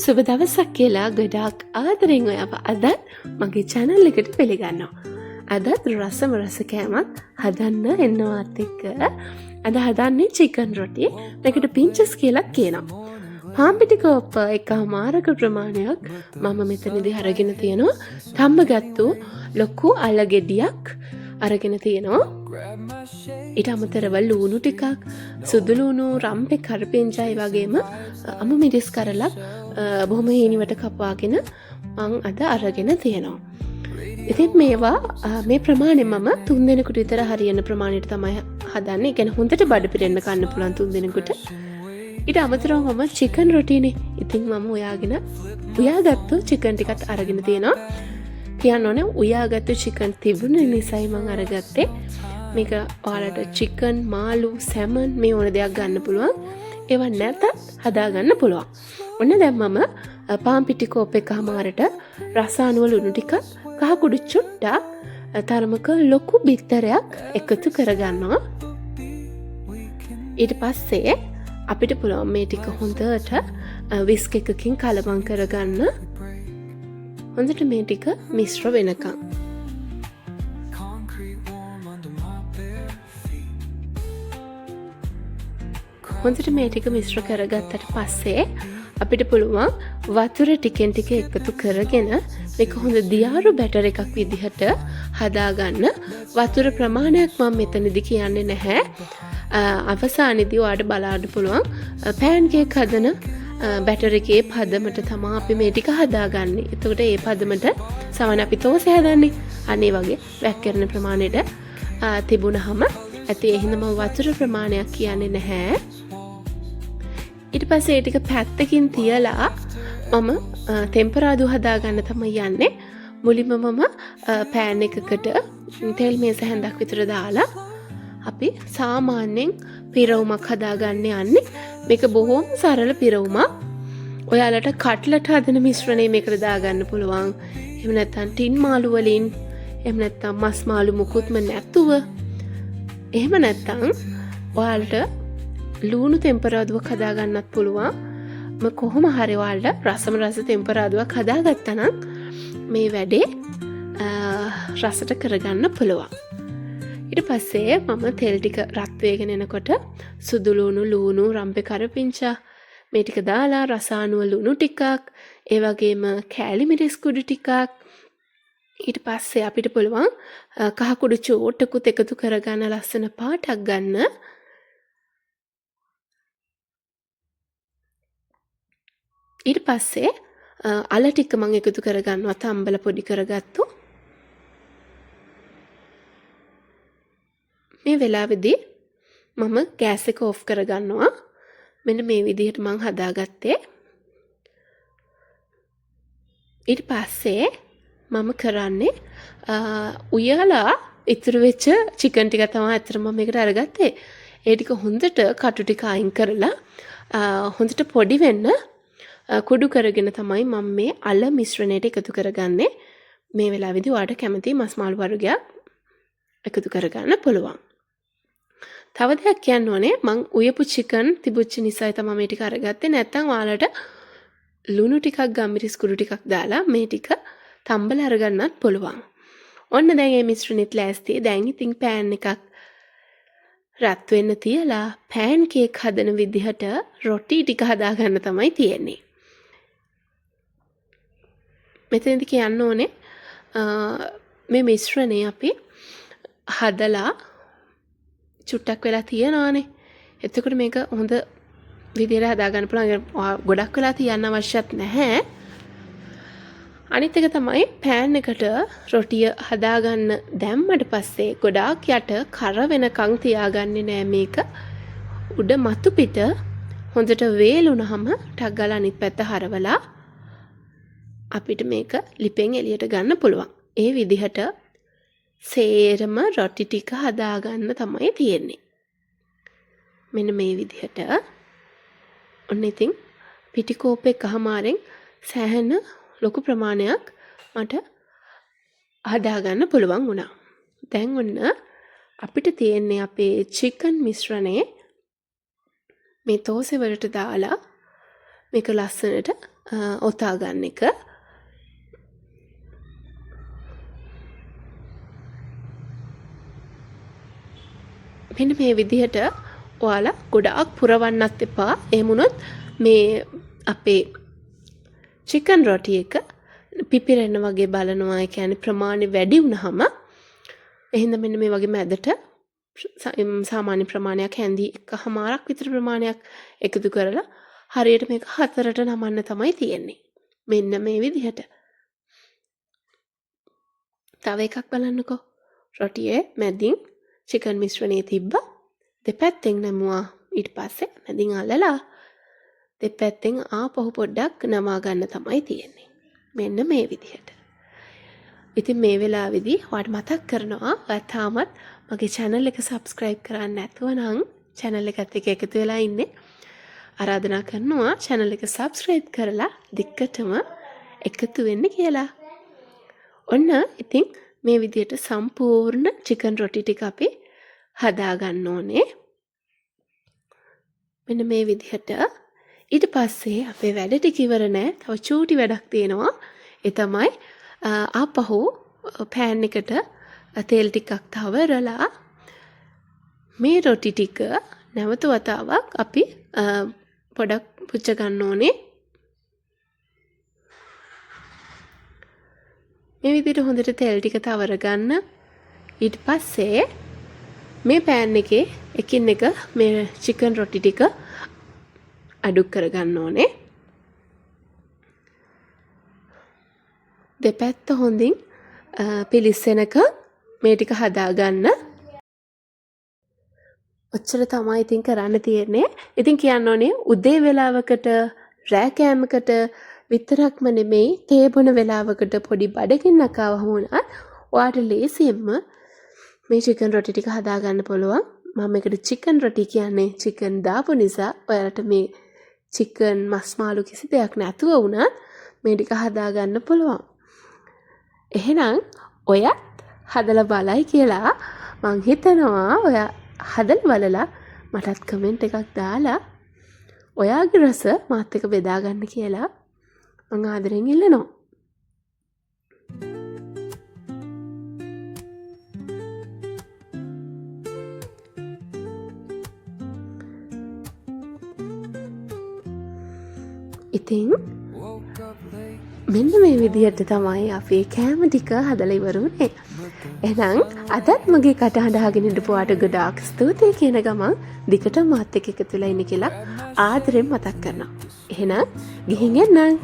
සුබ දවසක් කියලා ගොඩාක් ආදරෙන් ඔයාව අදත් මගේ channel එකට පිළිගන්නවා. අදත් රසම රස කෑමක් හදන්න එන්නවත් එක්ක අද හදන්නේ chicken roti. මේකට pinches කියලා කියනවා. පාම්පිටි කෝප්ප එකමාරක ප්‍රමාණයක් මම මෙතනදී අරගෙන තියෙනවා. තම්බගත්තු ලොකු අල ගෙඩියක් අරගෙන තියෙනවා. ඊට අමතරව ලුණු ටිකක්, සුදු ලුණු, රම්පේ, කරපිංචායි වගේම අමු මිරිස් කරලක් බොහොම හීනිවට කපාගෙන මං අද අරගෙන තියෙනවා. ඉතින් මේවා මේ ප්‍රමාණය මම 3 දිනකට විතර හරියන ප්‍රමාණයට තමයි හදන්නේ. ඒ කියන්නේ හොඳට බඩ පිරෙන්න කන්න පුළුවන් 3 දිනකට. ඊට අමතරව මම chicken rotiනේ. ඉතින් මම උයාගත්තු chicken ටිකත් අරගෙන තියෙනවා. කියන්න ඕනේ උයාගත්තු chicken තිබුණ නිසායි මම අරගත්තේ. මේක ඔයාලට chicken, මාළු, salmon මේ ඕන දෙයක් ගන්න පුළුවන්. ඒවා නැතත් හදාගන්න පුළුවන්. ඔන්න දැන් මම පාන් පිටි කෝප් එකමාරට රස අණුව ලුණු ටික, කහ කුඩු චුට්ටක්, තරමක ලොකු බිත්තරයක් එකතු කරගන්නවා. ඊට පස්සේ අපිට පුළුවන් මේ ටික හොඳට විස්ක් එකකින් කලවම් කරගන්න. හොඳට මේ ටික මිශ්‍ර වෙනකම්. හොඳට මේ ටික මිශ්‍ර කරගත්තට පස්සේ අපිට පුළුවන් වතුර ටිකෙන් ටික එකතු කරගෙන මේක හොඳ දියාරු බැටර් එකක් විදිහට හදාගන්න. වතුර ප්‍රමාණයක් මම මෙතනදි කියන්නේ නැහැ. අවසානයේදී ඔයාලට බලන්න පුළුවන් පෑන් කේක් හදන බැටර් එකේ පදමට තමයි අපි මේ ටික හදාගන්නේ. එතකොට ඒ පදමට සමහර අපි තෝසෙ හදන්නේ. අනේ වගේ වැක්කරන ප්‍රමාණයට තිබුණාම ඇති ඒ හින්දා මම වතුර ප්‍රමාණයක් කියන්නේ නැහැ. ඊට පස්සේ ඒ ටික පැත්තකින් තියලා මම ටෙම්පරාදු හදාගන්න තමයි යන්නේ. මුලින්ම මම පෑන් එකකට තෙල් මේස හැන්දක් විතර දාලා අපි සාමාන්‍යයෙන් පිරවුමක් හදාගන්න යන්නේ. මේක බොහොම සරල පිරවුමක්. ඔයාලට කට්ලට් හදන මිශ්‍රණය මේකට දාගන්න පුළුවන්. එහෙම නැත්නම් ටින් මාළු වලින්, එහෙම නැත්නම් මස් මාළු මුකුත්ම නැතුව, එහෙම නැත්නම් ඔයාලට ලුණු ටෙම්පරාදුවක් හදාගන්නත් පුළුවන්. කොහොම හරි ඔයාලට රසම රස ටෙම්පරාදුවක් හදාගත්තා නම් මේ වැඩේ රසට කරගන්න පුළුවන්. ඊට පස්සේ මම තෙල් ටික රත් වෙගෙන එනකොට සුදු ලුණු, රම්පේ, කරපිංචා මේ ටික දාලා රස අණුව ලුණු ටිකක්, ඒ වගේම කෑලි මිරිස් කුඩු ටිකක්, ඊට පස්සේ අපිට පුළුවන් කහ කුඩු චූට්ටකුත් එකතු කරගන්න ලස්සන පාටක් ගන්න. ඊට පස්සේ අල ටික මම එකතු කරගන්නවා. තම්බල පොඩි කරගත්තු. මේ වෙලාවේදී මම ගෑස් එක ඔෆ් කරගන්නවා. මෙන්න මේ විදිහට මම හදාගත්තේ. ඊට පස්සේ මම කරන්නේ උයලා ඉතුරු වෙච්ච chicken ටික තමයි අතර මම මේකට අරගත්තේ. ඒ ටික හොඳට කටු ටික අයින් කරලා හොඳට පොඩි වෙන්න කුඩු කරගෙන තමයි මම මේ අල මිශ්‍රණයට එකතු කරගන්නේ. මේ වෙලාවේදී ඔයාලට කැමති මස් මාළු වර්ගයක් එකතු කරගන්න පුළුවන්. තව දෙයක් කියන්න ඕනේ, මං උයපු chicken තිබුච්ච නිසා තමයි මේ ටික අරගත්තේ. නැත්නම් ඔයාලට ලුණු ටිකක්, ගම්මිරිස් කුඩු ටිකක් දාලා මේ ටික තම්බලා අරගන්නත් පුළුවන්. ඔන්න දැන් මේ මිශ්‍රණෙත් ලෑස්ති. දැන් ඉතින් පෑන් එකක් රත් වෙන්න තියලා පෑන් කේක් හදන විදිහට රොටි ටික හදාගන්න තමයි තියෙන්නේ. මෙතනදි කියන්න ඕනේ මේ මිශ්‍රණය අපි හදලා චුට්ටක් වෙලා තියනවානේ. එතකොට මේක හොඳ විදිහට හදාගන්න පුළුවන්. ගොඩක් වෙලා තියන්න අවශ්‍යත් නැහැ. අනිත් එක තමයි පෑන් එකට රොටිය හදාගන්න දැම්මට පස්සේ ගොඩාක් යට කර වෙනකන් තියාගන්නේ නෑ. මේක උඩ මතු පිට හොඳට වේලුනහම ටක් ගාලා අනිත් පැත්ත හරවලා අපිට මේක ලිපෙන් එළියට ගන්න පුළුවන්. ඒ විදිහට සේරම රොටි ටික හදාගන්න තමයි තියෙන්නේ. මෙන්න මේ විදිහට. ඔන්න ඉතින් පිටි කෝප් එකමාරෙන් සෑහෙන ලොකු ප්‍රමාණයක් මට හදාගන්න පුළුවන් වුණා. දැන් ඔන්න අපිට තියෙන්නේ අපේ chicken මිශ්‍රණය මේ තෝසෙ වලට දාලා මේක ලස්සනට ඔතා ගන්න එක. මෙන්න මේ විදිහට ඔයාලා ගොඩාක් පුරවන්නත් එපා. එහෙම වුණොත් මේ අපේ චිකන් රොටි එක පිපිරෙන්න වගේ බලනවා. ඒ කියන්නේ ප්‍රමාණය වැඩි වුණාම එහෙනම් මෙන්න මේ වගේ මැදට සාමාන්‍ය ප්‍රමාණයක් හැන්දි එකමාරක් විතර ප්‍රමාණයක් එකතු කරලා හරියට මේක 4ට නමන්න තමයි තියෙන්නේ. මෙන්න මේ විදිහට. තව එකක් බලන්නකෝ. රොටියේ මැදින් චිකන් මිශ්‍රණය තිබ්බා. දෙපැත්තෙන් නැමුවා. ඊට පස්සේ මැදින් අල්ලලා දෙපැත්තෙන් ආපහු පොඩ්ඩක් නමා ගන්න තමයි තියෙන්නේ. මෙන්න මේ විදිහට. ඉතින් මේ වෙලාවේදී ඔයාලට මතක් කරනවා ඔයා තාමත් මගේ channel එක subscribe කරන්න නැතුව නම් channel එකත් එක්ක එකතු වෙලා ඉන්නේ. ආරාධනා කරනවා channel එක subscribe කරලා දික්කටම එකතු වෙන්න කියලා. ඔන්න ඉතින් මේ විදිහට සම්පූර්ණ chicken roti ටික අපි හදා ගන්න ඕනේ. මෙන්න මේ විදිහට. ඊට පස්සේ අපේ වැඩ ටික ඉවර නෑ. තව චූටි වැඩක් තියෙනවා. ඒ තමයි ආපහු පෑන් එකට තෙල් ටිකක් තවරලා මේ රොටි ටික නැවත වතාවක් අපි පොඩක් පුච්ච ගන්න ඕනේ. මේ විදිහට හොඳට තෙල් ටික තවර ගන්න. ඊට පස්සේ මේ පෑන් එකේ එකින් එක මේ චිකන් රොටි ටික අඩු කර ගන්න ඕනේ. දෙපැත්ත හොඳින් පිලිස්සෙනක මේ ටික හදා ගන්න. ඔච්චර තමයි ඉතින් කරන්න තියෙන්නේ. ඉතින් කියන්න ඕනේ උදේ වෙලාවකට රෑ කෑමකට විතරක්ම නෙමෙයි තේ බොන වෙලාවකට පොඩි බඩගින්නක් ආවම වුණත් ඔයාට ලේසියෙන්ම මේ චිකන් රොටි ටික හදා ගන්න පුළුවන්. මම මේකට චිකන් රොටි කියන්නේ චිකන් දාපු නිසා ඔයාලට මේ චිකන් මස් මාළු කිසි දෙයක් නැතුව වුණත් මේ ටික හදා ගන්න පුළුවන්. එහෙනම් ඔයත් හදලා බලයි කියලා මං හිතනවා. ඔයා හදලා බලලා මටත් කමෙන්ට් එකක් දාලා ඔයාගේ රස මාත් එක්ක බෙදා ගන්න කියලා මං ආදරෙන් ඉල්ලනවා. ඉතින් මෙන්න මේ විදිහට තමයි අපේ කෑම ටික හදලා ඉවරුනේ. එහෙනම් අදත් මගේ කටහඬ අහගෙන ඉඳපු ආට ගොඩාක් ස්තුතියි කියන ගමන් දිගටම මාත් එක්ක එකතු වෙලා ඉන්න කියලා ආදරෙන් මතක් කරනවා. එහෙනම් ගිහින් එන්නම්.